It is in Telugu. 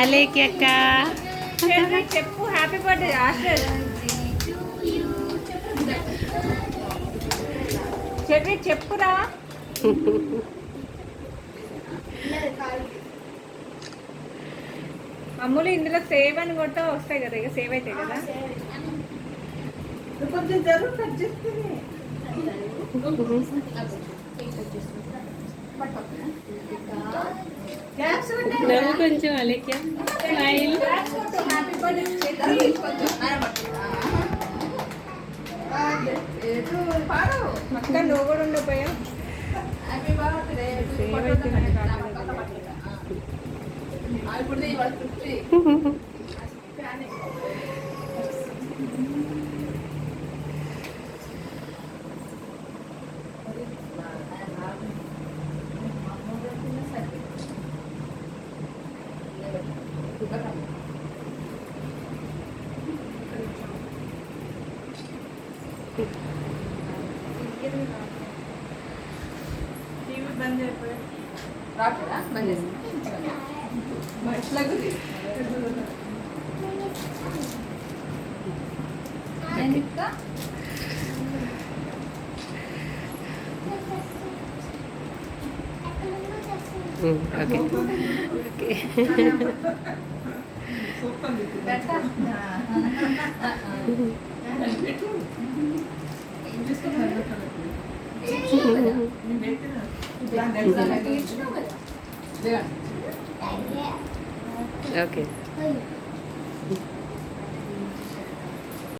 అలేకి అక్క చెప్పు హ్యాపీ బర్త్డే ఆస్టర్ చెర్రీ చెప్పురా. అమ్ములు ఇందులో సేవ్ అని కొట్టా వస్తాయి కదా, ఇక సేవ్ అవుతాయి కదా. కొంచెం జరుగు కట్ చేస్తుంది. నవ్వు కొంచెం అలేకి స్మైల్. అక్క నువ్వు కూడా ఉండిపోయా. టీవీ బంద్ అయిపోయా రాట్లేదా? బంద్ చేసి ఓకే ఓకే. ఓకే